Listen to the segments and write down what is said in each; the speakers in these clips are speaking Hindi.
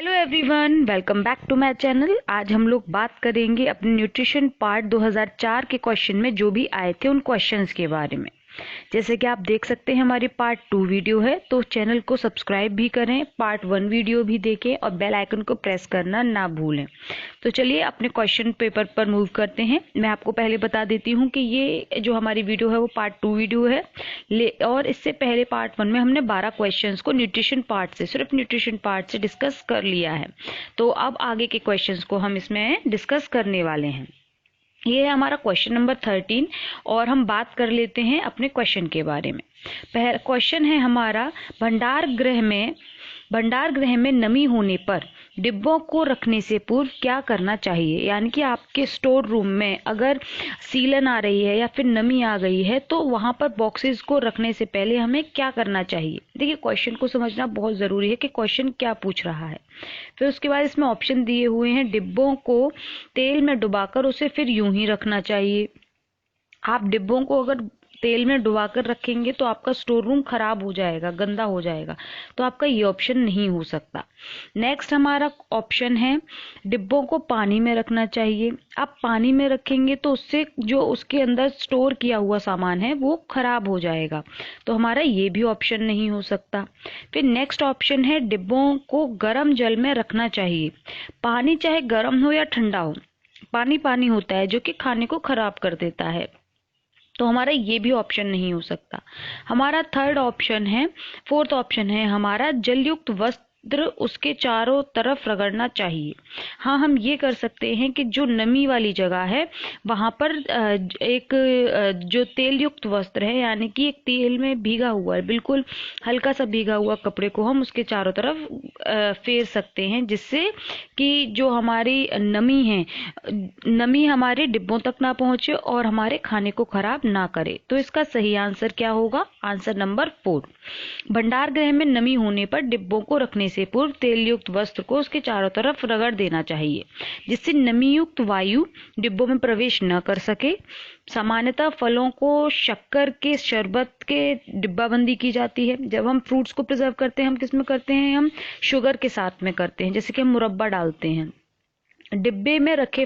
Hello everyone, welcome back to my channel. आज हम लोग बात करेंगे अपने न्यूट्रिशन पार्ट 2004 के क्वेश्चन में जो भी आए थे उन क्वेश्चंस के बारे में। जैसे कि आप देख सकते हैं हमारी पार्ट 2 वीडियो है, तो चैनल को सब्सक्राइब भी करें, पार्ट 1 वीडियो भी देखें और बेल आइकन को प्रेस करना ना भूलें। तो चलिए अपने क्वेश्चन पेपर पर मूव करते हैं। मैं आपको पहले बता देती हूँ कि ये जो हमारी वीडियो है वो पार्ट 2 वीडियो है और इससे पहले पार्ट 1 में हमने 12 क्वेश्चंस को न्यूट्रिशन पार्ट से, सिर्फ न्यूट्रिशन पार्ट से डिस्कस कर लिया है। तो अब आगे के क्वेश्चंस को हम इसमें डिस्कस करने वाले हैं। ये है हमारा क्वेश्चन नंबर 13 और हम बात कर लेते हैं अपने क्वेश्चन के बारे में। पहला क्वेश्चन है हमारा, भंडार गृह में नमी होने पर डिब्बों को रखने से पूर्व क्या करना चाहिए। यानी कि आपके स्टोर रूम में अगर सीलन आ रही है या फिर नमी आ गई है तो वहां पर बॉक्सेस को रखने से पहले हमें क्या करना चाहिए। देखिए, क्वेश्चन को समझना बहुत जरूरी है कि क्वेश्चन क्या पूछ रहा है। फिर उसके बाद इसमें ऑप्शन दिए हुए हैं, डिब्बों को तेल में डुबाकर उसे फिर यूं ही रखना चाहिए। आप डिब्बों को अगर तेल में डुबाकर रखेंगे तो आपका स्टोर रूम खराब हो जाएगा, गंदा हो जाएगा, तो आपका ये ऑप्शन नहीं हो सकता। नेक्स्ट हमारा ऑप्शन है, डिब्बों को पानी में रखना चाहिए। आप पानी में रखेंगे तो उससे जो उसके अंदर स्टोर किया हुआ सामान है वो खराब हो जाएगा, तो हमारा ये भी ऑप्शन नहीं हो सकता। फिर नेक्स्ट ऑप्शन है, डिब्बों को गर्म जल में रखना चाहिए। पानी चाहे गर्म हो या ठंडा हो, पानी पानी होता है जो कि खाने को खराब कर देता है, तो हमारा ये भी ऑप्शन नहीं हो सकता। हमारा फोर्थ ऑप्शन है हमारा, जलयुक्त वस्त्र उसके चारों तरफ रगड़ना चाहिए। हाँ, हम ये कर सकते हैं कि जो नमी वाली जगह है वहां पर एक जो तेल युक्त वस्त्र है, यानी कि एक तेल में भीगा हुआ है, बिल्कुल हल्का सा भीगा हुआ कपड़े को हम उसके चारों तरफ फेर सकते हैं, जिससे कि जो हमारी नमी हमारे डिब्बों तक ना पहुंचे और हमारे खाने को खराब ना करे। तो इसका सही आंसर क्या होगा? Answer number 4। भंडार गृह में नमी होने पर डिब्बों को रखने से पूर्व तेल युक्त वस्त्र को उसके चारों तरफ रगड़ देना चाहिए, जिससे नमी युक्त वायु डिब्बों में प्रवेश न कर सके। सामान्यतः फलों को शक्कर के शरबत के डिब्बाबंदी की जाती है। जब हम फ्रूट्स को प्रिजर्व करते हैं, हम किस में करते हैं? हम शुगर के साथ में करते हैं, जैसे कि हम मुरब्बा डालते हैं। डिब्बे में रखे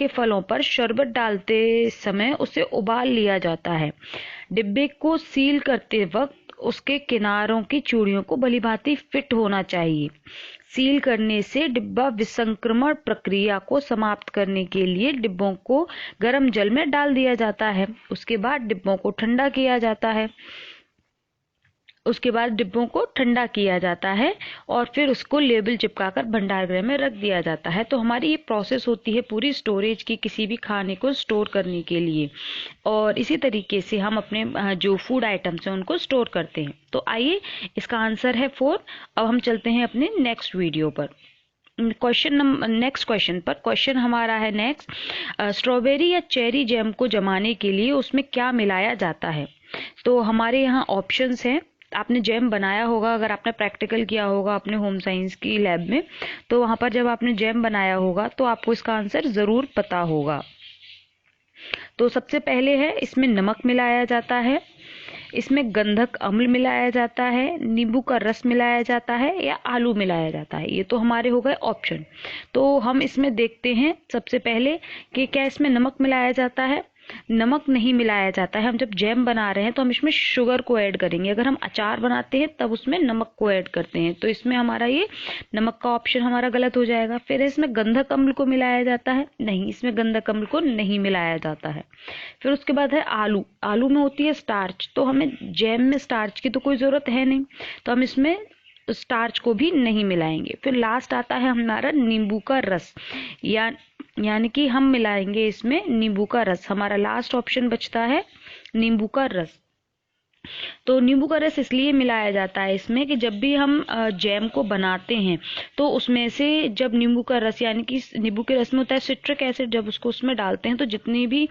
फलों पर शरबत डालते समय उसे उबाल लिया जाता है। डिब्बे को सील करते वक्त उसके किनारों की चूड़ियों को भलीभांति फिट होना चाहिए। सील करने से डिब्बा विसंक्रमण प्रक्रिया को समाप्त करने के लिए डिब्बों को गर्म जल में डाल दिया जाता है। उसके बाद डिब्बों को ठंडा किया जाता है और फिर उसको लेबल चिपकाकर भंडार गृह में रख दिया जाता है। तो हमारी ये प्रोसेस होती है पूरी स्टोरेज की, किसी भी खाने को स्टोर करने के लिए, और इसी तरीके से हम अपने जो फूड आइटम्स हैं उनको स्टोर करते हैं। तो आइए, इसका आंसर है 4। अब हम चलते हैं अपने नेक्स्ट वीडियो पर, नेक्स्ट क्वेश्चन पर। क्वेश्चन हमारा है नेक्स्ट, स्ट्रॉबेरी या चेरी जैम को जमाने के लिए उसमें क्या मिलाया जाता है। तो हमारे यहाँ ऑप्शंस हैं। आपने जैम बनाया होगा, अगर आपने प्रैक्टिकल किया होगा अपने होम साइंस की लैब में, तो वहां पर जब आपने जैम बनाया होगा तो आपको इसका आंसर जरूर पता होगा। तो सबसे पहले है, इसमें नमक मिलाया जाता है, इसमें गंधक अम्ल मिलाया जाता है, नींबू का रस मिलाया जाता है, या आलू मिलाया जाता है। ये तो हमारे हो गए ऑप्शन। तो हम इसमें देखते हैं सबसे पहले कि क्या इसमें नमक मिलाया जाता है। नमक नहीं मिलाया जाता है। हम जब जैम बना रहे हैं तो हम इसमें शुगर को ऐड करेंगे। अगर हम अचार बनाते हैं तब उसमें नमक को ऐड करते हैं, तो इसमें हमारा ये नमक का ऑप्शन हमारा गलत हो जाएगा। फिर इसमें गंधक अम्ल को मिलाया जाता है, नहीं, इसमें गंधक अम्ल को नहीं मिलाया जाता है। फिर उसके बाद है आलू। आलू में होती है स्टार्च, तो हमें जैम में स्टार्च की तो कोई जरूरत है नहीं, तो हम इसमें स्टार्च को भी नहीं मिलाएंगे। फिर लास्ट आता है हमारा नींबू का रस, यानी कि हम मिलाएंगे इसमें नींबू का रस। हमारा लास्ट ऑप्शन बचता है नींबू का रस। तो नींबू का रस इसलिए मिलाया जाता है इसमें कि जब भी हम जैम को बनाते हैं तो उसमें से जब नींबू का रस, यानी कि नींबू के रस में होता है सिट्रिक एसिड, जब उसको उसमें डालते हैं तो जितनी भी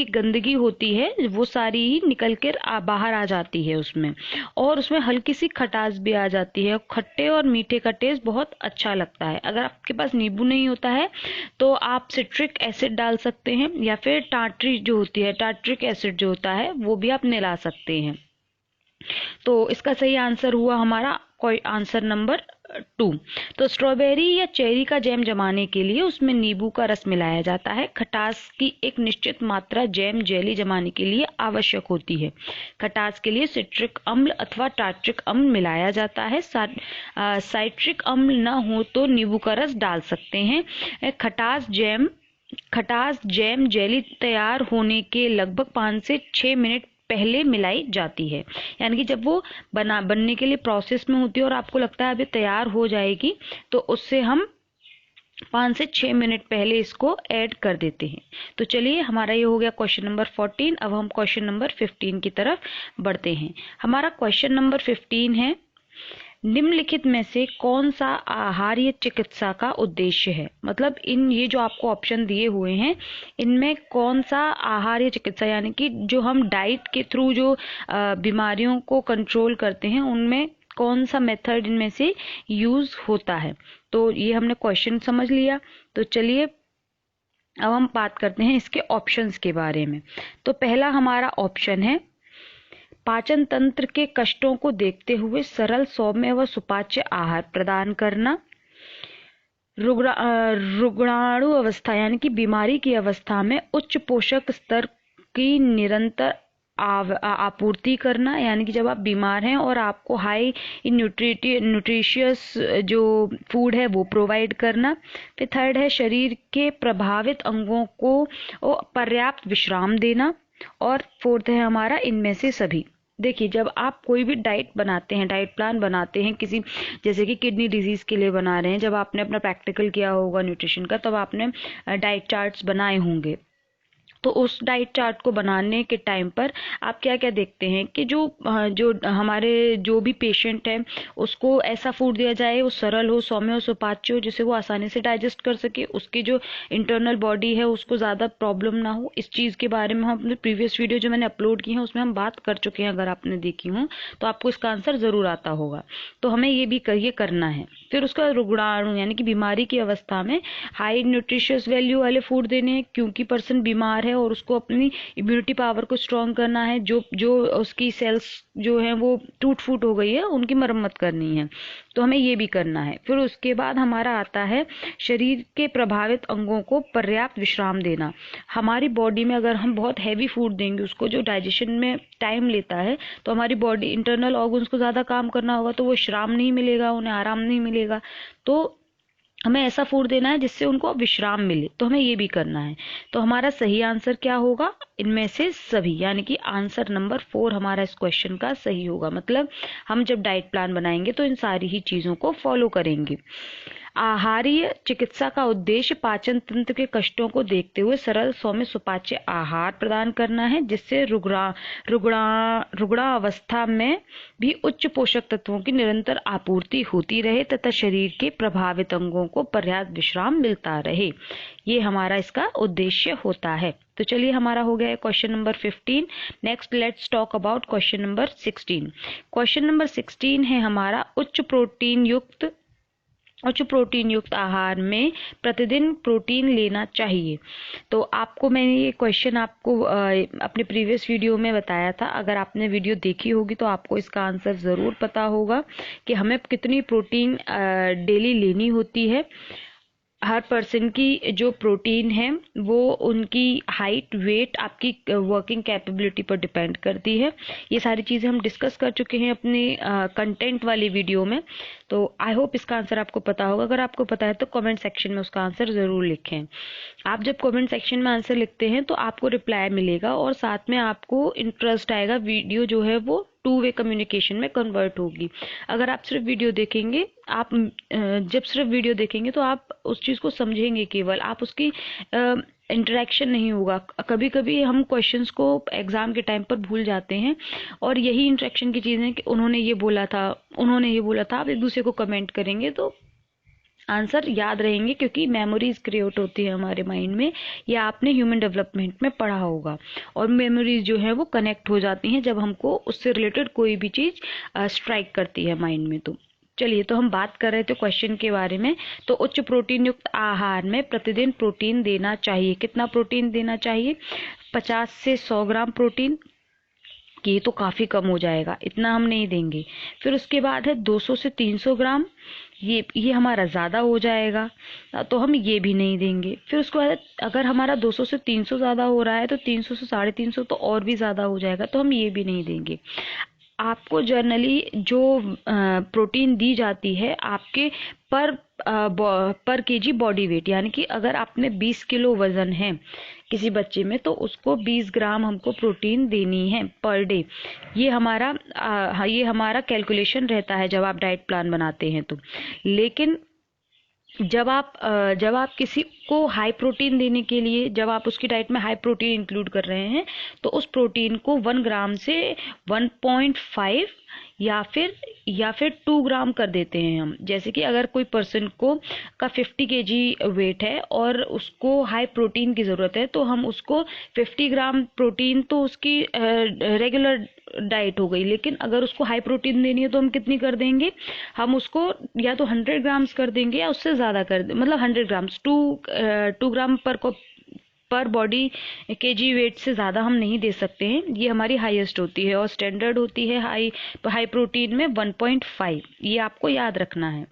गंदगी होती है वो सारी ही निकल कर बाहर आ जाती है उसमें, और उसमें हल्की सी खटास भी आ जाती है। खट्टे और मीठे का टेस्ट बहुत अच्छा लगता है। अगर आपके पास नींबू नहीं होता है तो आप सिट्रिक एसिड डाल सकते हैं, या फिर टार्ट्रिक एसिड जो होता है वो भी आप मिला सकते हैं। तो इसका सही आंसर हुआ हमारा आंसर नंबर 2। तो स्ट्रॉबेरी या चेरी का जैम जमाने के लिए उसमें नींबू का रस मिलाया जाता है। खटास की एक निश्चित मात्रा जैम जेली जमाने के लिए आवश्यक होती है। खटास के लिए सिट्रिक अम्ल अथवा टार्ट्रिक अम्ल मिलाया जाता है। साइट्रिक अम्ल न हो तो नींबू का रस डाल सकते हैं। खटास जैम जेली तैयार होने के लगभग 5 से 6 मिनट पहले मिलाई जाती है। यानी कि जब वो बनने के लिए प्रोसेस में होती है और आपको लगता है अभी तैयार हो जाएगी, तो उससे हम 5 से 6 मिनट पहले इसको ऐड कर देते हैं। तो चलिए, हमारा ये हो गया क्वेश्चन नंबर 14। अब हम क्वेश्चन नंबर 15 की तरफ बढ़ते हैं। हमारा क्वेश्चन नंबर 15 है, निम्नलिखित में से कौन सा आहार्य चिकित्सा का उद्देश्य है। मतलब ये जो आपको ऑप्शन दिए हुए हैं, इनमें कौन सा आहार्य चिकित्सा, यानी कि जो हम डाइट के थ्रू जो बीमारियों को कंट्रोल करते हैं, उनमें कौन सा मेथड इनमें से यूज होता है। तो ये हमने क्वेश्चन समझ लिया। तो चलिए, अब हम बात करते हैं इसके ऑप्शंस के बारे में। तो पहला हमारा ऑप्शन है, पाचन तंत्र के कष्टों को देखते हुए सरल सौम्य व सुपाच्य आहार प्रदान करना। रुग्णाणु अवस्था यानी कि बीमारी की अवस्था में उच्च पोषक स्तर की निरंतर आपूर्ति करना, यानी कि जब आप बीमार हैं और आपको हाई न्यूट्रिशियस जो फूड है वो प्रोवाइड करना। फिर थर्ड है, शरीर के प्रभावित अंगों को पर्याप्त विश्राम देना। और फोर्थ है हमारा, इनमें से सभी। देखिए, जब आप कोई भी डाइट बनाते हैं, डाइट प्लान बनाते हैं किसी, जैसे कि किडनी डिजीज के लिए बना रहे हैं, जब आपने अपना प्रैक्टिकल किया होगा न्यूट्रिशन का, तब आपने डाइट चार्ट्स बनाए होंगे। तो उस डाइट चार्ट को बनाने के टाइम पर आप क्या क्या देखते हैं कि जो हमारे जो भी पेशेंट है, उसको ऐसा फूड दिया जाए वो सरल हो, सौम्य हो, सुपाच्य हो, जिसे वो आसानी से डाइजेस्ट कर सके, उसकी जो इंटरनल बॉडी है उसको ज़्यादा प्रॉब्लम ना हो। इस चीज़ के बारे में हम अपने प्रीवियस वीडियो जो मैंने अपलोड की है उसमें हम बात कर चुके हैं। अगर आपने देखी हो तो आपको इसका आंसर ज़रूर आता होगा। तो हमें ये करना है। फिर उसका रुग्णाणु यानी कि बीमारी की अवस्था में हाई न्यूट्रिशियस वैल्यू वाले फूड देने हैं, क्योंकि पर्सन बीमार है और उसको अपनी इम्यूनिटी पावर को स्ट्रॉन्ग करना है। जो उसकी सेल्स जो है वो टूट फूट हो गई है, उनकी मरम्मत करनी है। तो हमें ये भी करना है। फिर उसके बाद हमारा आता है, शरीर के प्रभावित अंगों को पर्याप्त विश्राम देना। हमारी बॉडी में अगर हम बहुत हैवी फूड देंगे, उसको जो डाइजेशन में टाइम लेता है, तो हमारी बॉडी इंटरनल ऑर्गन्स को ज़्यादा काम करना होगा, तो वो विश्राम नहीं मिलेगा, उन्हें आराम नहीं मिलेगा। तो हमें ऐसा फूड देना है जिससे उनको विश्राम मिले। तो हमें ये भी करना है। तो हमारा सही आंसर क्या होगा, इनमें से सभी, यानी कि आंसर नंबर 4 हमारा इस क्वेश्चन का सही होगा। मतलब हम जब डाइट प्लान बनाएंगे तो इन सारी ही चीजों को फॉलो करेंगे। आहारीय चिकित्सा का उद्देश्य पाचन तंत्र के कष्टों को देखते हुए सरल सौम्य सुपाच्य आहार प्रदान करना है, जिससे रुग्णा अवस्था में भी उच्च पोषक तत्वों की निरंतर आपूर्ति होती रहे तथा शरीर के प्रभावित अंगों को पर्याप्त विश्राम मिलता रहे। ये हमारा इसका उद्देश्य होता है। तो चलिए, हमारा हो गया है question number 15। Next let's talk about question number 16। Question number 16 है हमारा, उच्च प्रोटीन युक्त आहार में प्रतिदिन प्रोटीन लेना चाहिए। तो आपको मैंने ये क्वेश्चन अपने प्रीवियस वीडियो में बताया था। अगर आपने वीडियो देखी होगी तो आपको इसका आंसर ज़रूर पता होगा कि हमें कितनी प्रोटीन डेली लेनी होती है। हर पर्सन की जो प्रोटीन है वो उनकी हाइट, वेट, आपकी वर्किंग कैपेबिलिटी पर डिपेंड करती है। ये सारी चीज़ें हम डिस्कस कर चुके हैं अपने कंटेंट वाली वीडियो में। तो आई होप इसका आंसर आपको पता होगा। अगर आपको पता है तो कमेंट सेक्शन में उसका आंसर ज़रूर लिखें। आप जब कमेंट सेक्शन में आंसर लिखते हैं तो आपको रिप्लाई मिलेगा और साथ में आपको इंटरेस्ट आएगा, वीडियो जो है वो 2 वे कम्युनिकेशन में कन्वर्ट होगी। अगर आप सिर्फ वीडियो देखेंगे, जब सिर्फ वीडियो देखेंगे तो आप उस चीज़ को समझेंगे केवल, आप उसकी इंटरेक्शन नहीं होगा। कभी कभी हम क्वेश्चंस को एग्जाम के टाइम पर भूल जाते हैं और यही इंटरेक्शन की चीज़ है कि उन्होंने ये बोला था, आप एक दूसरे को कमेंट करेंगे तो आंसर याद रहेंगे, क्योंकि मेमोरीज क्रिएट होती है हमारे माइंड में। या आपने ह्यूमन डेवलपमेंट में पढ़ा होगा, और मेमोरीज जो है वो कनेक्ट हो जाती हैं जब हमको उससे रिलेटेड कोई भी चीज़ स्ट्राइक करती है माइंड में। तो चलिए, तो हम बात कर रहे थे क्वेश्चन के बारे में। तो उच्च प्रोटीन युक्त आहार में प्रतिदिन प्रोटीन देना चाहिए। कितना प्रोटीन देना चाहिए? 50 से 100 ग्राम प्रोटीन। कि ये तो काफ़ी कम हो जाएगा, इतना हम नहीं देंगे। फिर उसके बाद है 200 से 300 ग्राम, ये हमारा ज़्यादा हो जाएगा, तो हम ये भी नहीं देंगे। फिर उसके बाद अगर हमारा 200 से 300 ज़्यादा हो रहा है तो 300 से 350 तो और भी ज़्यादा हो जाएगा, तो हम ये भी नहीं देंगे। आपको जर्नली जो प्रोटीन दी जाती है आपके पर केजी बॉडी वेट, यानी कि अगर आपने 20 किलो वजन है किसी बच्चे में, तो उसको 20 ग्राम हमको प्रोटीन देनी है पर डे। ये हमारा कैलकुलेशन रहता है जब आप डाइट प्लान बनाते हैं तो। लेकिन जब आप किसी को हाई प्रोटीन देने के लिए, जब आप उसकी डाइट में हाई प्रोटीन इंक्लूड कर रहे हैं, तो उस प्रोटीन को 1 ग्राम से 1.5 या फिर 2 ग्राम कर देते हैं हम। जैसे कि अगर कोई पर्सन का 50 केजी वेट है और उसको हाई प्रोटीन की ज़रूरत है, तो हम उसको 50 ग्राम प्रोटीन तो उसकी रेगुलर डाइट हो गई। लेकिन अगर उसको हाई प्रोटीन देनी है तो हम कितनी कर देंगे, हम उसको या तो 100 ग्राम्स कर देंगे या उससे ज़्यादा मतलब 100 ग्राम्स, 2 ग्राम पर बॉडी केजी वेट से ज़्यादा हम नहीं दे सकते हैं। ये हमारी हाईएस्ट होती है और स्टैंडर्ड होती है हाई प्रोटीन में 1.5। ये आपको याद रखना है।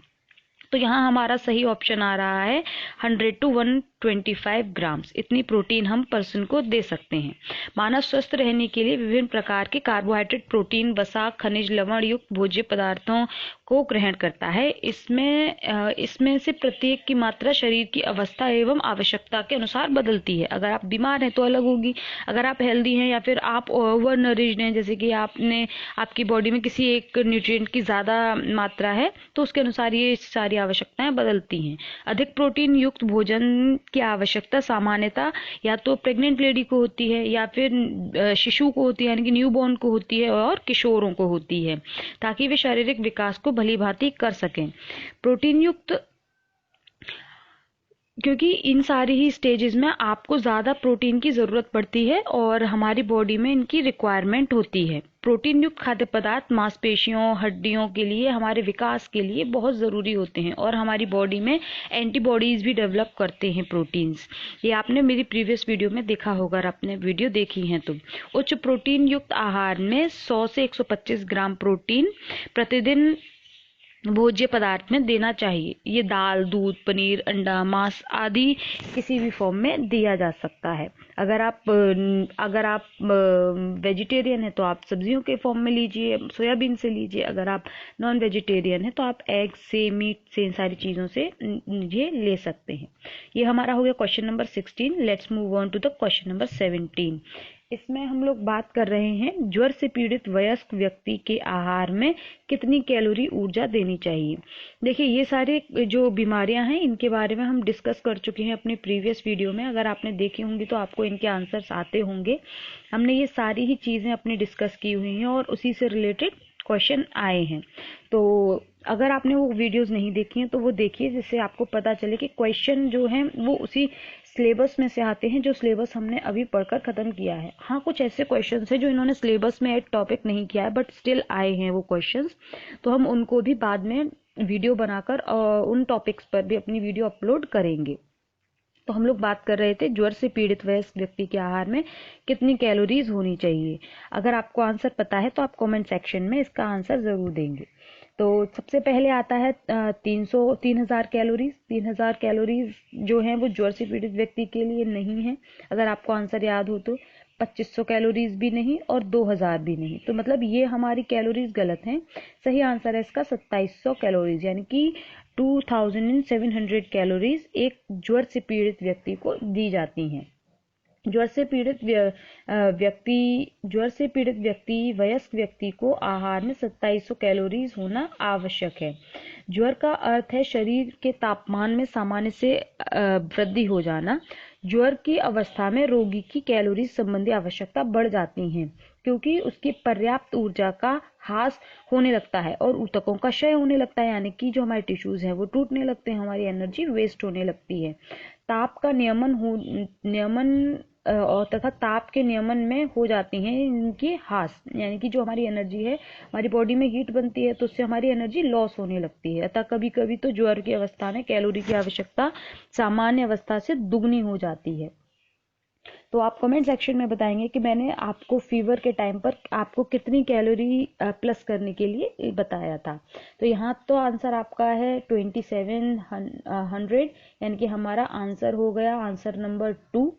तो यहाँ हमारा सही ऑप्शन आ रहा है 100 to 125 ग्राम्स। इतनी प्रोटीन हम पर्सन को दे सकते हैं। मानव स्वस्थ रहने के लिए विभिन्न प्रकार के कार्बोहाइड्रेट, प्रोटीन, वसा, खनिज, लवण युक्त भोज्य पदार्थों को ग्रहण करता है। इसमें से प्रत्येक की मात्रा शरीर की अवस्था एवं आवश्यकता के अनुसार बदलती है। अगर आप बीमार हैं तो अलग होगी, अगर आप हेल्दी हैं या फिर आप ओवर नरिश्ड हैं, जैसे कि आपकी बॉडी में किसी एक न्यूट्रिएंट की ज़्यादा मात्रा है, तो उसके अनुसार ये सारी आवश्यकताएं बदलती हैं। अधिक प्रोटीन युक्त भोजन की आवश्यकता सामान्यतः या तो प्रेग्नेंट लेडी को होती है या फिर शिशु को होती है, यानी कि न्यूबॉर्न को होती है, और किशोरों को होती है, ताकि वे शारीरिक विकास को भली भांति कर सकें। प्रोटीन युक्त, क्योंकि इन सारी ही स्टेजेस में आपको ज़्यादा प्रोटीन की ज़रूरत पड़ती है और हमारी बॉडी में इनकी रिक्वायरमेंट होती है। प्रोटीन युक्त खाद्य पदार्थ मांसपेशियों, हड्डियों के लिए, हमारे विकास के लिए बहुत ज़रूरी होते हैं और हमारी बॉडी में एंटीबॉडीज़ भी डेवलप करते हैं प्रोटीन्स। ये आपने मेरी प्रीवियस वीडियो में देखा होगा, अगर आपने वीडियो देखी है तो। उच्च प्रोटीन युक्त आहार में 100 से 125 ग्राम प्रोटीन प्रतिदिन भोज्य पदार्थ में देना चाहिए। ये दाल, दूध, पनीर, अंडा, मांस आदि किसी भी फॉर्म में दिया जा सकता है। अगर आप वेजिटेरियन हैं तो आप सब्जियों के फॉर्म में लीजिए, सोयाबीन से लीजिए। अगर आप नॉन वेजिटेरियन हैं तो आप एग से, मीट से, इन सारी चीज़ों से ये ले सकते हैं। ये हमारा हो गया question number 16। Let's move on to the question number 17। इसमें हम लोग बात कर रहे हैं ज्वर से पीड़ित वयस्क व्यक्ति के आहार में कितनी कैलोरी ऊर्जा देनी चाहिए। देखिए, ये सारे जो बीमारियां हैं इनके बारे में हम डिस्कस कर चुके हैं अपने प्रीवियस वीडियो में। अगर आपने देखी होंगी तो आपको इनके आंसर्स आते होंगे। हमने ये सारी ही चीज़ें अपनी डिस्कस की हुई हैं और उसी से रिलेटेड क्वेश्चन आए हैं। तो अगर आपने वो वीडियोस नहीं देखी हैं तो वो देखिए, जिससे आपको पता चले कि क्वेश्चन जो हैं वो उसी सिलेबस में से आते हैं जो सिलेबस हमने अभी पढ़कर ख़त्म किया है। हाँ, कुछ ऐसे क्वेश्चंस हैं जो इन्होंने सिलेबस में एक टॉपिक नहीं किया है बट स्टिल आए हैं वो क्वेश्चंस, तो हम उनको भी बाद में वीडियो बनाकर उन टॉपिक्स पर भी अपनी वीडियो अपलोड करेंगे। तो हम लोग बात कर रहे थे ज्वर से पीड़ित वयस्क व्यक्ति के आहार में कितनी कैलोरीज होनी चाहिए। अगर आपको आंसर पता है तो आप कमेंट सेक्शन में इसका आंसर ज़रूर देंगे। तो सबसे पहले आता है 3000 कैलोरीज। 3000 कैलोरीज जो हैं वो ज्वर से पीड़ित व्यक्ति के लिए नहीं है। अगर आपको आंसर याद हो तो 2500 कैलोरीज भी नहीं और 2000 भी नहीं, तो मतलब ये हमारी कैलोरीज गलत हैं। सही आंसर है इसका 2700 कैलोरीज, यानी कि 2700 कैलोरीज एक ज्वर से पीड़ित व्यक्ति को दी जाती हैं। ज्वर से पीड़ित व्यक्ति वयस्क व्यक्ति को आहार में 2700 कैलोरीज होना आवश्यक है। ज्वर का अर्थ है शरीर के तापमान में सामान्य से वृद्धि हो जाना। ज्वर की अवस्था में रोगी की कैलोरी संबंधी आवश्यकता बढ़ जाती है क्योंकि उसकी पर्याप्त ऊर्जा का ह्रास होने लगता है और ऊतकों का क्षय होने लगता है, यानी कि जो हमारे टिश्यूज हैं वो टूटने लगते हैं, हमारी एनर्जी वेस्ट होने लगती है। ताप का नियमन और तथा ताप के नियमन में हो जाती हैं इनकी ह्रास, यानी कि जो हमारी एनर्जी है, हमारी बॉडी में हीट बनती है तो उससे हमारी एनर्जी लॉस होने लगती है। अतः कभी कभी तो ज्वर की अवस्था में कैलोरी की आवश्यकता सामान्य अवस्था से दुगनी हो जाती है। तो आप कमेंट सेक्शन में बताएंगे कि मैंने आपको फीवर के टाइम पर आपको कितनी कैलोरी प्लस करने के लिए बताया था। तो यहाँ तो आंसर आपका है 2700, यानी कि हमारा आंसर हो गया आंसर नंबर 2।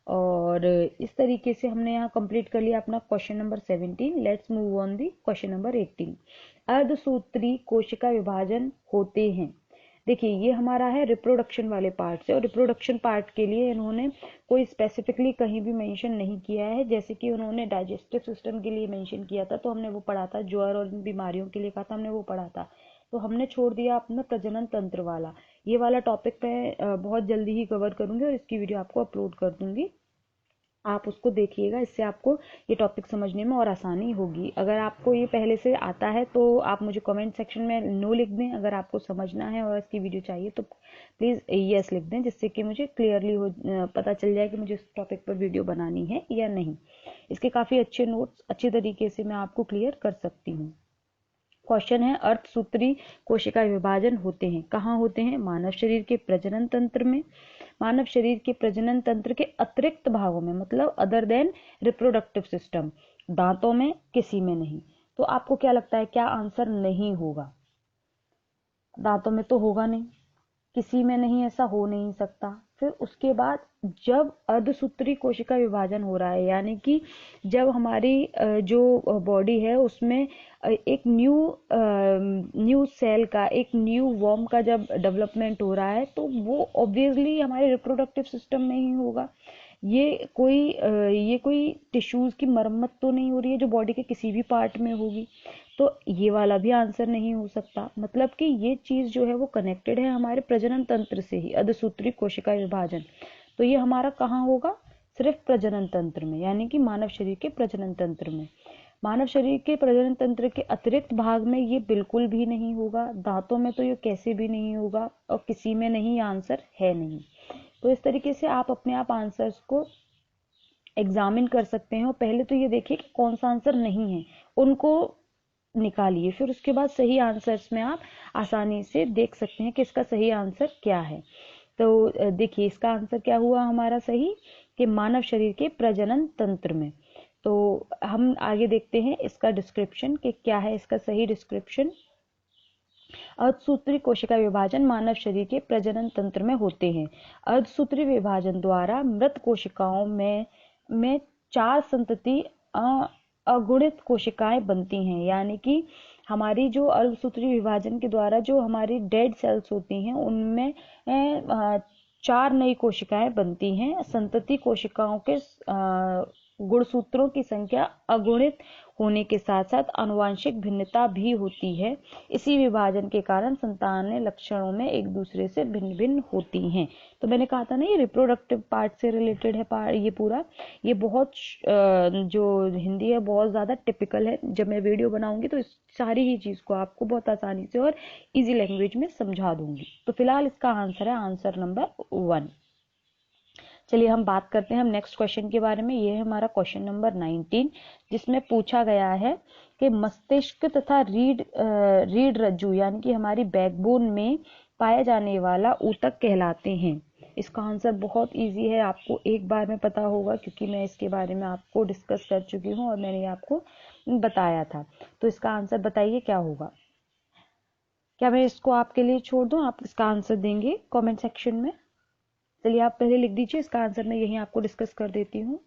और इस तरीके से हमने यहाँ कंप्लीट कर लिया अपना question number 17। Let's move on the question number 18। अर्धसूत्री कोशिका विभाजन होते हैं। देखिए ये हमारा है रिप्रोडक्शन वाले पार्ट से, और रिप्रोडक्शन पार्ट के लिए इन्होंने कोई स्पेसिफिकली कहीं भी मेंशन नहीं किया है। जैसे कि उन्होंने डाइजेस्टिव सिस्टम के लिए मेंशन किया था तो हमने वो पढ़ा था, ज्वर और बीमारियों के लिए कहा था हमने वो पढ़ा था, तो हमने छोड़ दिया अपना प्रजनन तंत्र वाला। ये वाला टॉपिक मैं बहुत जल्दी ही कवर करूंगी और इसकी वीडियो आपको अपलोड कर दूंगी, आप उसको देखिएगा। इससे आपको ये टॉपिक समझने में और आसानी होगी। अगर आपको ये पहले से आता है तो आप मुझे कमेंट सेक्शन में नो लिख दें। अगर आपको समझना है और इसकी वीडियो चाहिए तो प्लीज़ यस लिख दें, जिससे कि मुझे क्लियरली पता चल जाए कि मुझे इस टॉपिक पर वीडियो बनानी है या नहीं। इसके काफ़ी अच्छे नोट्स अच्छी तरीके से मैं आपको क्लियर कर सकती हूँ। क्वेश्चन है, अर्धसूत्री कोशिका विभाजन होते हैं, कहाँ होते हैं? मानव शरीर के प्रजनन तंत्र में, मानव शरीर के प्रजनन तंत्र के अतिरिक्त भागों में, मतलब अदर देन रिप्रोडक्टिव सिस्टम, दांतों में, किसी में नहीं। तो आपको क्या लगता है क्या आंसर नहीं होगा? दांतों में तो होगा नहीं, किसी में नहीं, ऐसा हो नहीं सकता। फिर उसके बाद जब अर्धसूत्री कोशिका विभाजन हो रहा है, यानी कि जब हमारी जो बॉडी है उसमें एक न्यू सेल का, एक न्यू वर्म का जब डेवलपमेंट हो रहा है, तो वो ऑब्वियसली हमारे रिप्रोडक्टिव सिस्टम में ही होगा। ये कोई टिश्यूज की मरम्मत तो नहीं हो रही है जो बॉडी के किसी भी पार्ट में होगी। तो ये वाला भी आंसर नहीं हो सकता। मतलब कि ये चीज जो है वो कनेक्टेड है हमारे प्रजनन तंत्र से ही, अर्धसूत्री कोशिका विभाजन। तो ये हमारा कहाँ होगा? सिर्फ प्रजनन तंत्र में, यानी कि मानव शरीर के प्रजनन तंत्र में। मानव शरीर के प्रजनन तंत्र के अतिरिक्त भाग में ये बिल्कुल भी नहीं होगा। दांतों में तो ये कैसे भी नहीं होगा, और किसी में नहीं, आंसर है नहीं। तो इस तरीके से आप अपने आप आंसर्स को एग्जामिन कर सकते हैं, और पहले तो ये देखिए कि कौन सा आंसर नहीं है, उनको निकालिए। फिर उसके बाद सही आंसर्स में आप आसानी से देख सकते हैं कि इसका सही आंसर क्या है। तो देखिए इसका आंसर क्या हुआ हमारा सही, कि मानव शरीर के प्रजनन तंत्र में। तो हम आगे देखते हैं इसका डिस्क्रिप्शन कि क्या है इसका सही डिस्क्रिप्शन। अर्धसूत्री कोशिका विभाजन मानव शरीर के प्रजनन तंत्र में होते हैं। अर्धसूत्री विभाजन द्वारा मृत कोशिकाओं में 4 संतति अगुणित कोशिकाएं बनती हैं, यानी कि हमारी जो अर्धसूत्री विभाजन के द्वारा जो हमारी डेड सेल्स होती हैं उनमें 4 नई कोशिकाएं बनती हैं। संतति कोशिकाओं के गुणसूत्रों की संख्या अगुणित होने के साथ साथ आनुवांशिक भिन्नता भी होती है। इसी विभाजन के कारण संतानें लक्षणों में एक दूसरे से भिन्न भिन्न होती हैं। तो मैंने कहा था ना ये रिप्रोडक्टिव पार्ट से रिलेटेड है ये पूरा। ये बहुत जो हिंदी है बहुत ज्यादा टिपिकल है। जब मैं वीडियो बनाऊंगी तो इस सारी ही चीज को आपको बहुत आसानी से और इजी लैंग्वेज में समझा दूंगी। तो फिलहाल इसका आंसर है आंसर नंबर 1। चलिए हम बात करते हैं हम नेक्स्ट क्वेश्चन के बारे में। ये है हमारा क्वेश्चन नंबर 19, जिसमें पूछा गया है कि मस्तिष्क तथा रीढ़ रज्जु यानी कि हमारी बैकबोन में पाया जाने वाला ऊतक कहलाते हैं। इसका आंसर बहुत इजी है, आपको एक बार में पता होगा क्योंकि मैं इसके बारे में आपको डिस्कस कर चुकी हूँ और मैंने आपको बताया था। तो इसका आंसर बताइए क्या होगा? क्या मैं इसको आपके लिए छोड़ दूं, आप इसका आंसर देंगे कमेंट सेक्शन में? चलिए आप पहले लिख दीजिए इसका आंसर, मैं यहीं आपको डिस्कस कर देती हूँ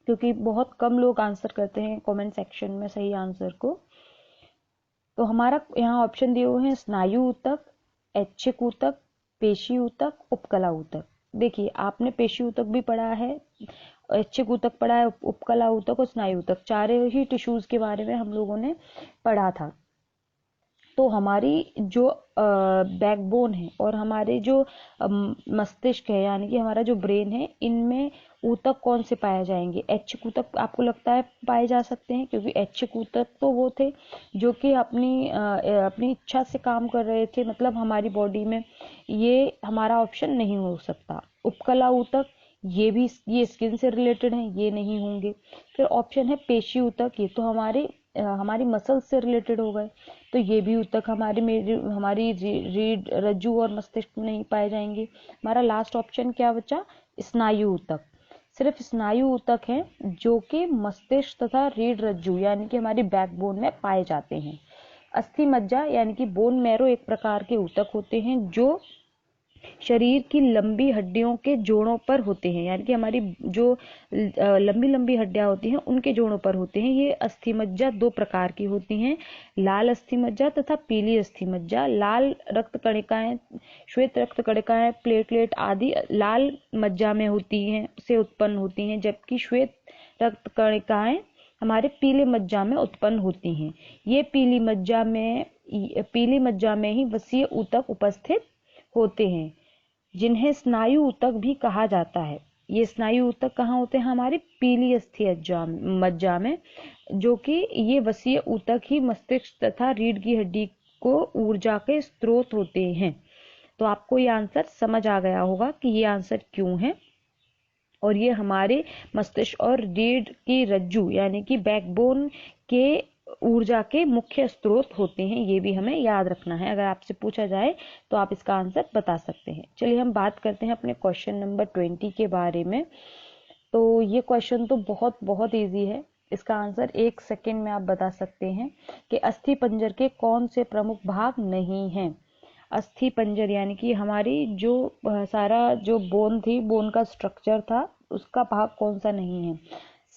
क्योंकि बहुत कम लोग आंसर करते हैं कमेंट सेक्शन में सही आंसर को। तो हमारा यहाँ ऑप्शन दिए हुए हैं स्नायु ऊतक, ऐच्छिक ऊतक, पेशी ऊतक, उपकला ऊतक। देखिए आपने पेशी ऊतक भी पढ़ा है, ऐच्छिक ऊतक पढ़ा है, उपकला ऊतक और स्नायु ऊतक, चारों ही टिश्यूज के बारे में हम लोगों ने पढ़ा था। तो हमारी जो बैकबोन है और हमारे जो मस्तिष्क है यानी कि हमारा जो ब्रेन है, इनमें ऊतक कौन से पाए जाएंगे? ऐच्छिक ऊतक आपको लगता है पाए जा सकते हैं, क्योंकि ऐच्छिक ऊतक तो वो थे जो कि अपनी इच्छा से काम कर रहे थे, मतलब हमारी बॉडी में। ये हमारा ऑप्शन नहीं हो सकता। उपकला ऊतक ये स्किन से रिलेटेड हैं, ये नहीं होंगे। फिर ऑप्शन है पेशी ऊतक, ये तो हमारी मसल से रिलेटेड हो गए, तो ये भी ऊतक हमारी रीढ़ रज्जु और मस्तिष्क में नहीं पाए जाएंगे। हमारा लास्ट ऑप्शन क्या बचा? स्नायु ऊतक। सिर्फ स्नायु ऊतक हैं जो कि मस्तिष्क तथा रीढ़ रज्जु यानी कि हमारी बैकबोन में पाए जाते हैं। अस्थि मज्जा यानी कि बोन मैरो एक प्रकार के ऊतक होते हैं जो शरीर की लंबी हड्डियों के जोड़ों पर होते हैं, यानी कि हमारी जो लंबी लंबी हड्डियां होती हैं उनके जोड़ों पर होते हैं। ये अस्थि मज्जा दो प्रकार की होती हैं, लाल अस्थि मज्जा तथा पीली अस्थि मज्जा। लाल रक्त कणिकाएं, श्वेत रक्त कणिकाएं, प्लेटलेट आदि लाल मज्जा में होती हैं, से उत्पन्न होती हैं, जबकि श्वेत रक्त कणिकाएं हमारे पीले मज्जा में उत्पन्न होती हैं। ये पीली मज्जा में ही वसीय ऊतक उपस्थित होते हैं, जिन्हें स्नायु ऊतक भी कहा जाता है। ये स्नायु ऊतक कहाँ होते हैं? हमारी पीली अस्थि मज्जा में, जो कि ये वसीय ऊतक ही मस्तिष्क तथा रीढ़ की हड्डी को ऊर्जा के स्रोत होते हैं। तो आपको ये आंसर समझ आ गया होगा कि ये आंसर क्यों है, और ये हमारे मस्तिष्क और रीढ़ की रज्जु यानी कि बैकबोन के ऊर्जा के मुख्य स्रोत होते हैं। ये भी हमें याद रखना है, अगर आपसे पूछा जाए तो आप इसका आंसर बता सकते हैं। चलिए हम बात करते हैं अपने क्वेश्चन नंबर 20 के बारे में। तो ये क्वेश्चन तो बहुत बहुत ईजी है, इसका आंसर 1 सेकेंड में आप बता सकते हैं कि अस्थि पंजर के कौन से प्रमुख भाग नहीं हैं। अस्थि पंजर यानी कि हमारी जो सारा जो बोन थी, बोन का स्ट्रक्चर था, उसका भाग कौन सा नहीं है?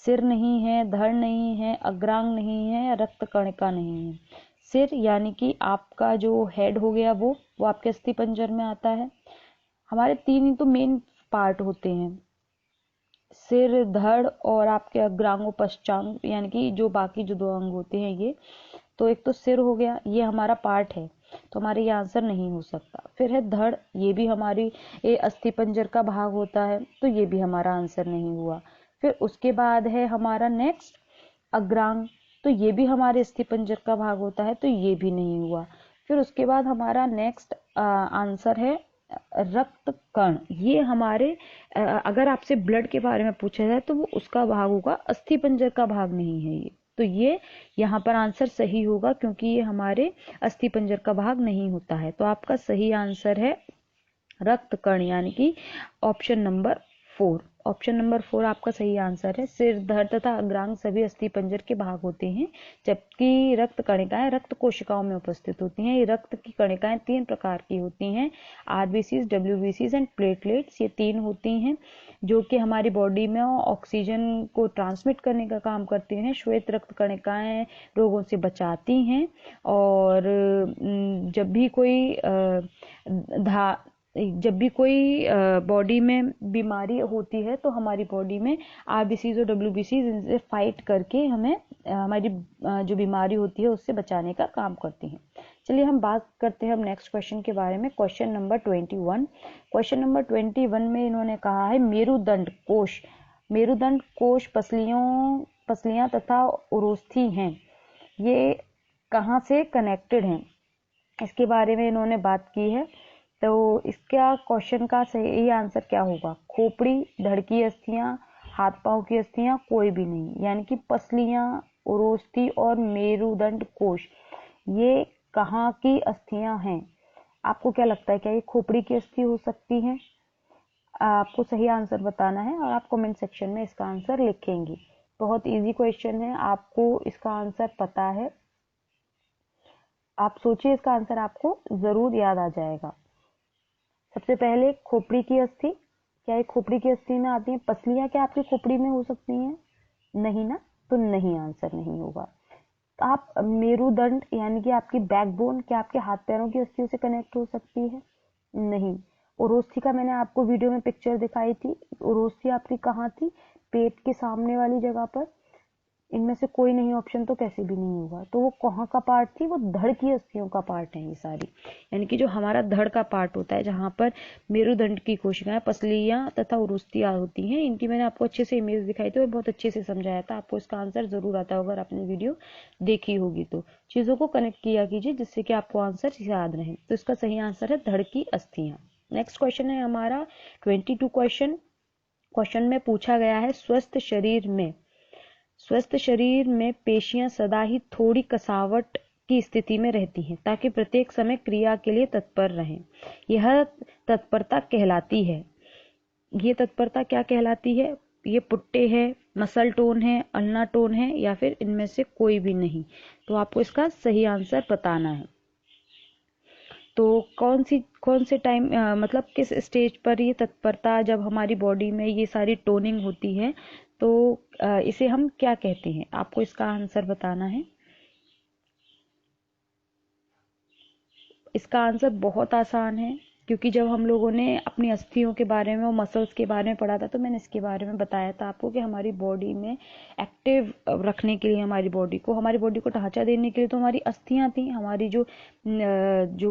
सिर नहीं है, धड़ नहीं है, अग्रांग नहीं है, रक्त कणिका नहीं है। सिर यानी कि आपका जो हेड हो गया वो आपके अस्थि पंजर में आता है। हमारे 3 ही तो मेन पार्ट होते हैं, सिर, धड़ और आपके अग्रांगों पश्चांग, यानी कि जो बाकी जो 2 अंग होते हैं ये। तो एक तो सिर हो गया, ये हमारा पार्ट है, तो हमारे ये आंसर नहीं हो सकता। फिर है धड़, ये भी हमारी अस्थि पंजर का भाग होता है, तो ये भी हमारा आंसर नहीं हुआ। फिर उसके बाद है हमारा नेक्स्ट अग्रांग, तो ये भी हमारे अस्थि पंजर का भाग होता है, तो ये भी नहीं हुआ। फिर उसके बाद हमारा नेक्स्ट आंसर है रक्त कण। ये हमारे अगर आपसे ब्लड के बारे में पूछा जाए तो वो उसका भाग होगा, अस्थि पंजर का भाग नहीं है ये। तो ये यहाँ पर आंसर सही होगा, क्योंकि ये हमारे अस्थि पंजर का भाग नहीं होता है। तो आपका सही आंसर है रक्त कण, यानी कि ऑप्शन नंबर 4। ऑप्शन नंबर 4 आपका सही आंसर है। सिर, धड़ तथा अग्रांग सभी अस्थि पंजर के भाग होते हैं, जबकि रक्त कणिकाएं रक्त कोशिकाओं में उपस्थित होती हैं। ये रक्त की कणिकाएं 3 प्रकार की होती हैं, आरबीसीज, डब्ल्यूबीसीज एंड प्लेटलेट्स। ये 3 होती हैं जो कि हमारी बॉडी में ऑक्सीजन को ट्रांसमिट करने का काम करती हैं। श्वेत रक्त कणिकाएं रोगों से बचाती हैं, और जब भी कोई बॉडी में बीमारी होती है तो हमारी बॉडी में आरबीसीज और डब्ल्यूबीसीज इनसे फाइट करके हमें हमारी जो बीमारी होती है उससे बचाने का काम करती हैं। चलिए हम बात करते हैं अब नेक्स्ट क्वेश्चन के बारे में, क्वेश्चन नंबर 21। क्वेश्चन नंबर 21 में इन्होंने कहा है मेरुदंड कोश। मेरुदंड कोश पसलियां तथा उरोस्थी हैं, ये कहाँ से कनेक्टेड हैं, इसके बारे में इन्होंने बात की है। तो इसका क्वेश्चन का सही आंसर क्या होगा? खोपड़ी, धड़ की अस्थियां, हाथ पांव की अस्थियां, कोई भी नहीं। यानी कि पसलियां, उरोस्थी और मेरुदंड कोश, ये कहाँ की अस्थियां हैं? आपको क्या लगता है, क्या ये खोपड़ी की अस्थि हो सकती हैं? आपको सही आंसर बताना है और आप कमेंट सेक्शन में इसका आंसर लिखेंगे। बहुत इजी क्वेश्चन है, आपको इसका आंसर पता है, आप सोचिए इसका आंसर आपको जरूर याद आ जाएगा। सबसे पहले खोपड़ी की अस्थि, क्या ये खोपड़ी की अस्थि में आती है? पसलियां क्या आपकी खोपड़ी में हो सकती हैं? नहीं ना, तो नहीं, आंसर नहीं होगा। तो आप मेरुदंड यानी कि आपकी बैकबोन क्या आपके हाथ पैरों की अस्थियों से कनेक्ट हो सकती है? नहीं। उरोस्थी का मैंने आपको वीडियो में पिक्चर दिखाई थी, उरोस्थी आपकी कहाँ थी? पेट के सामने वाली जगह पर। इनमें से कोई नहीं ऑप्शन तो कैसे भी नहीं होगा। तो वो कहाँ का पार्ट थी? वो धड़ की अस्थियों का पार्ट है ये सारी, यानी कि जो हमारा धड़ का पार्ट होता है, जहाँ पर मेरुदंड की कोशिकाएं, पसलियां तथा उरोस्थियां होती हैं। इनकी मैंने आपको अच्छे से इमेज दिखाई थी और बहुत अच्छे से समझाया था। आपको इसका आंसर जरूर आता होगा, अगर आपने वीडियो देखी होगी तो। चीजों को कनेक्ट किया कीजिए जिससे कि आपको आंसर याद रहे। तो इसका सही आंसर है धड़ की अस्थियां। नेक्स्ट क्वेश्चन है हमारा 22 क्वेश्चन में पूछा गया है स्वस्थ शरीर में पेशियां सदा ही थोड़ी कसावट की स्थिति में रहती हैं ताकि प्रत्येक समय क्रिया के लिए तत्पर रहें। यह तत्परता कहलाती है। ये तत्परता क्या कहलाती है? ये पुट्टे है, मसल टोन है, अल्ना टोन है, या फिर इनमें से कोई भी नहीं। तो आपको इसका सही आंसर बताना है। तो कौन से टाइम मतलब किस स्टेज पर ये तत्परता, जब हमारी बॉडी में ये सारी टोनिंग होती है, तो इसे हम क्या कहते हैं, आपको इसका आंसर बताना है। इसका आंसर बहुत आसान है, क्योंकि जब हम लोगों ने अपनी अस्थियों के बारे में और मसल्स के बारे में पढ़ा था, तो मैंने इसके बारे में बताया था आपको कि हमारी बॉडी में एक्टिव रखने के लिए, हमारी बॉडी को ढांचा देने के लिए तो हमारी अस्थियां थी, हमारी जो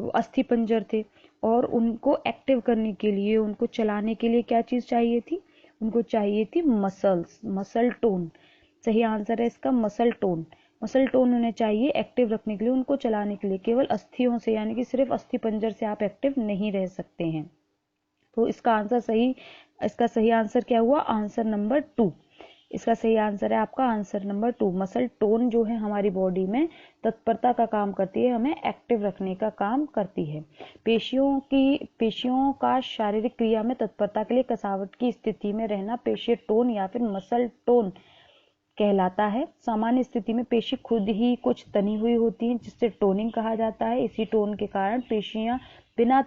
अस्थि पंजर थे, और उनको एक्टिव करने के लिए, उनको चलाने के लिए क्या चीज चाहिए थी, उनको चाहिए थी मसल्स, मसल टोन। सही आंसर है इसका मसल टोन। मसल टोन उन्हें चाहिए एक्टिव रखने के लिए, उनको चलाने के लिए। केवल अस्थियों से, यानी कि सिर्फ अस्थि पंजर से आप एक्टिव नहीं रह सकते हैं। तो इसका सही आंसर क्या हुआ, आंसर नंबर 2। इसका सही आंसर है आपका आंसर नंबर 2। मसल टोन जो है हमारी बॉडी में तत्परता का काम करती है, हमें एक्टिव रखने का काम करती है। पेशियों का शारीरिक क्रिया में तत्परता के लिए कसावट की स्थिति में रहना पेशीय टोन या फिर मसल टोन कहलाता है। सामान्य स्थिति में पेशी खुद ही कुछ तनी हुई होती है, जिससे टोनिंग कहा जाता है। इसी टोन के कारण पेशियां बिना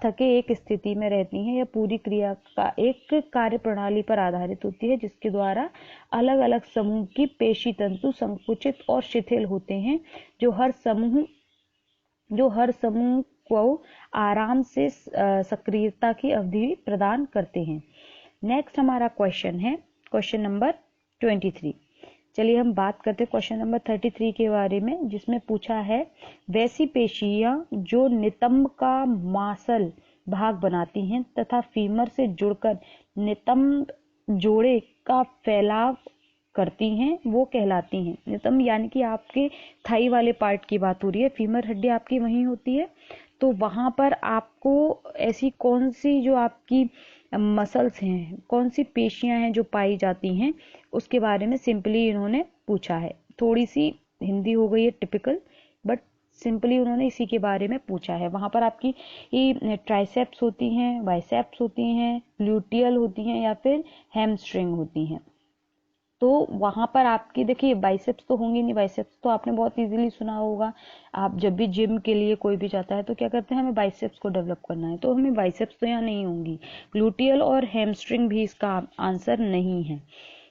थके एक स्थिति में रहती हैं। यह पूरी क्रिया का एक कार्य प्रणाली पर आधारित होती है, जिसके द्वारा अलग अलग समूह की पेशी तंतु संकुचित और शिथिल होते हैं, जो हर समूह को आराम से सक्रियता की अवधि प्रदान करते हैं। नेक्स्ट हमारा क्वेश्चन है क्वेश्चन नंबर 23। चलिए हम बात करते हैं क्वेश्चन नंबर 33 के बारे में, जिसमें पूछा है वैसी पेशियां जो नितंब का मांसल भाग बनाती हैं तथा फीमर से जुड़कर नितंब जोड़े का फैलाव करती हैं, वो कहलाती हैं। नितंब यानी कि आपके थाई वाले पार्ट की बात हो रही है, फीमर हड्डी आपकी वहीं होती है। तो वहां पर आपको ऐसी कौन सी जो आपकी मसल्स हैं, कौन सी पेशियां हैं जो पाई जाती हैं, उसके बारे में सिंपली इन्होंने पूछा है। थोड़ी सी हिंदी हो गई है टिपिकल, बट सिंपली उन्होंने इसी के बारे में पूछा है। वहां पर आपकी ट्राइसेप्स होती हैं, बाइसेप्स होती हैं, ग्लूटियल होती हैं, या फिर हैमस्ट्रिंग होती हैं। तो वहां पर आपकी देखिए बाइसेप्स तो होंगे नहीं, बाइसेप्स तो आपने बहुत इजीली सुना होगा। आप जब भी जिम के लिए कोई भी जाता है तो क्या करते हैं, हमें बाइसेप्स को डेवलप करना है, तो हमें बाइसेप्स तो यहाँ नहीं होंगी। ग्लूटियल और हैमस्ट्रिंग भी इसका आंसर नहीं है।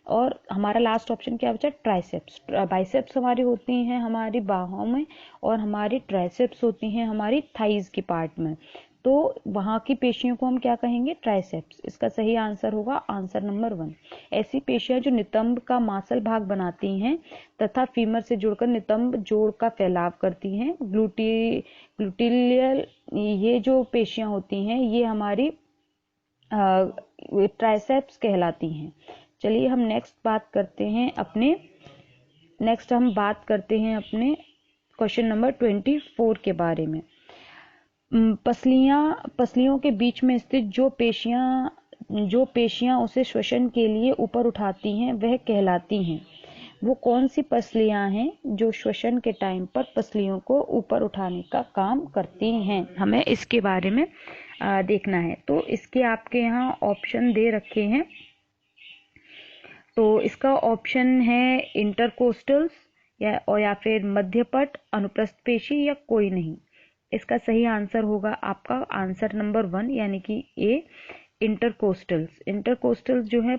और हमारा लास्ट ऑप्शन क्या बचा, ट्राइसेप्स। बाइसेप्स हमारी होती हैं हमारी बाहों में, और हमारी ट्राइसेप्स होती हैं हमारी थाइज के पार्ट में। तो वहां की पेशियों को हम क्या कहेंगे, ट्राइसेप्स। इसका सही आंसर होगा आंसर नंबर 1। ऐसी पेशियां जो नितंब का मांसल भाग बनाती हैं तथा फीमर से जुड़कर नितंब जोड़ का फैलाव करती हैं। ग्लूटिलियल ये जो पेशियां होती हैं ये हमारी ट्राइसेप्स कहलाती हैं। चलिए हम नेक्स्ट बात करते हैं अपने क्वेश्चन नंबर 24 के बारे में। पसलियों के बीच में स्थित जो पेशियां उसे श्वसन के लिए ऊपर उठाती हैं वह कहलाती हैं। वो कौन सी पसलियां हैं जो श्वसन के टाइम पर पसलियों को ऊपर उठाने का काम करती हैं, हमें इसके बारे में देखना है। तो इसके आपके यहाँ ऑप्शन दे रखे हैं। तो इसका ऑप्शन है इंटरकोस्टल्स या फिर मध्यपट, अनुप्रस्थ पेशी, या कोई नहीं। इसका सही आंसर होगा आपका आंसर नंबर 1 यानी कि ए, इंटरकोस्टल्स जो है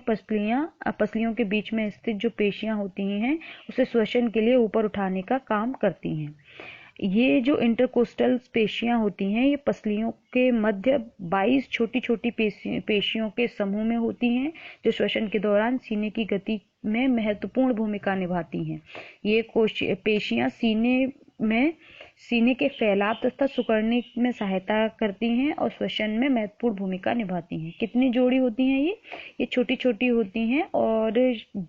पसलियों के बीच में स्थित जो पेशियां होती हैं उसे श्वसन के लिए ऊपर उठाने का काम करती हैं। ये जो इंटरकोस्टल पेशियां होती हैं ये पसलियों के मध्य 22 छोटी छोटी पेशियों के समूह में होती हैं, जो श्वसन के दौरान सीने की गति में महत्वपूर्ण भूमिका निभाती हैं। ये पेशियां सीने के फैलाव तथा सिकुड़ने में सहायता करती हैं और श्वसन में महत्वपूर्ण भूमिका निभाती हैं। कितनी जोड़ी होती हैं ये छोटी छोटी होती हैं, और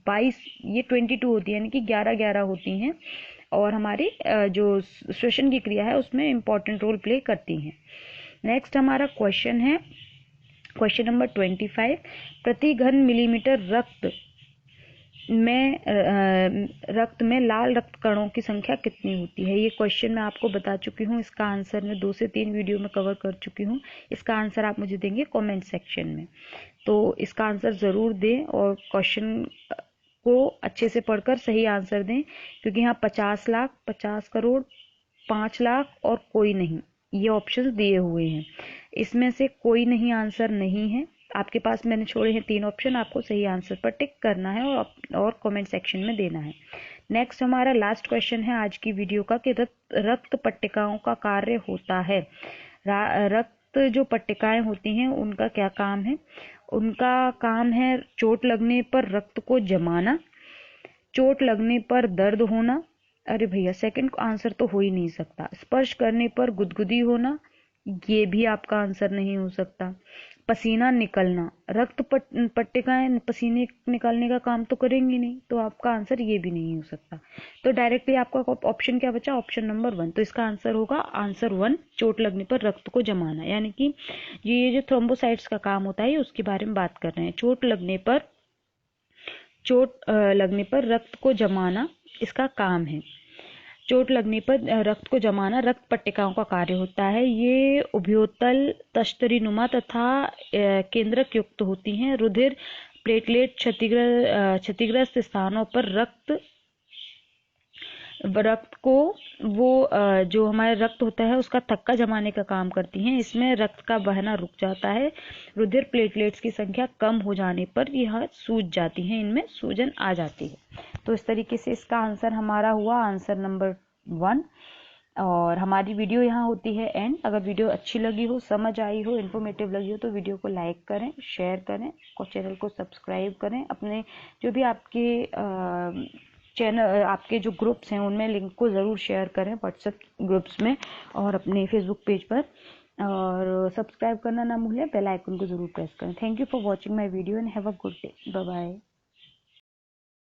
22 होती है, यानी कि 11 होती हैं, और हमारी जो श्वसन की क्रिया है उसमें इंपॉर्टेंट रोल प्ले करती हैं। नेक्स्ट हमारा क्वेश्चन है क्वेश्चन नंबर 25। प्रति घन मिलीमीटर रक्त रक्त में लाल रक्त कणों की संख्या कितनी होती है। ये क्वेश्चन मैं आपको बता चुकी हूँ, इसका आंसर मैं 2 से 3 वीडियो में कवर कर चुकी हूँ। इसका आंसर आप मुझे देंगे कमेंट सेक्शन में, तो इसका आंसर ज़रूर दें और क्वेश्चन को अच्छे से पढ़कर सही आंसर दें, क्योंकि यहाँ 50 लाख, 50 करोड़, 5 लाख और कोई नहीं, ये ऑप्शंस दिए हुए हैं। इसमें से कोई नहीं आंसर नहीं है आपके पास। मैंने छोड़े हैं 3 ऑप्शन, आपको सही आंसर पर टिक करना है और कमेंट सेक्शन में देना है। नेक्स्ट हमारा लास्ट क्वेश्चन है आज की वीडियो का कि रक्त पट्टिकाओं का कार्य होता है। रक्त जो पट्टिकाएं होती हैं उनका क्या काम है। उनका काम है चोट लगने पर रक्त को जमाना, चोट लगने पर दर्द होना, अरे भैया सेकंड आंसर तो हो ही नहीं सकता, स्पर्श करने पर गुदगुदी होना, ये भी आपका आंसर नहीं हो सकता, पसीना निकलना, रक्त पट्टिकाएं पसीने निकालने का काम तो करेंगी नहीं, तो आपका आंसर ये भी नहीं हो सकता। तो डायरेक्टली आपका ऑप्शन क्या बचा, ऑप्शन नंबर 1। तो इसका आंसर होगा आंसर 1, चोट लगने पर रक्त को जमाना, यानी कि ये जो थ्रोम्बोसाइट्स का काम होता है उसके बारे में बात कर रहे हैं। चोट लगने पर रक्त को जमाना इसका काम है। चोट लगने पर रक्त को जमाना रक्त पट्टिकाओं का कार्य होता है। ये उभयोतल, तश्तरीनुमा तथा केंद्रक युक्त होती हैं। रुधिर प्लेटलेट क्षतिग्रस्त स्थानों पर रक्त को जो हमारा रक्त होता है उसका थक्का जमाने का काम करती हैं। इसमें रक्त का बहना रुक जाता है। रुधिर प्लेटलेट्स की संख्या कम हो जाने पर यह सूज जाती हैं, इनमें सूजन आ जाती है। तो इस तरीके से इसका आंसर हमारा हुआ आंसर नंबर 1। और हमारी वीडियो यहाँ होती है एंड। अगर वीडियो अच्छी लगी हो, समझ आई हो, इन्फॉर्मेटिव लगी हो तो वीडियो को लाइक करें, शेयर करें और चैनल को सब्सक्राइब करें। अपने जो भी आपके चैनल, आपके जो ग्रुप्स हैं उनमें लिंक को ज़रूर शेयर करें, व्हाट्सएप ग्रुप्स में और अपने फेसबुक पेज पर। और सब्सक्राइब करना ना भूलें, बेल आइकन को ज़रूर प्रेस करें। Thank you for watching my video and have a good day. Bye bye.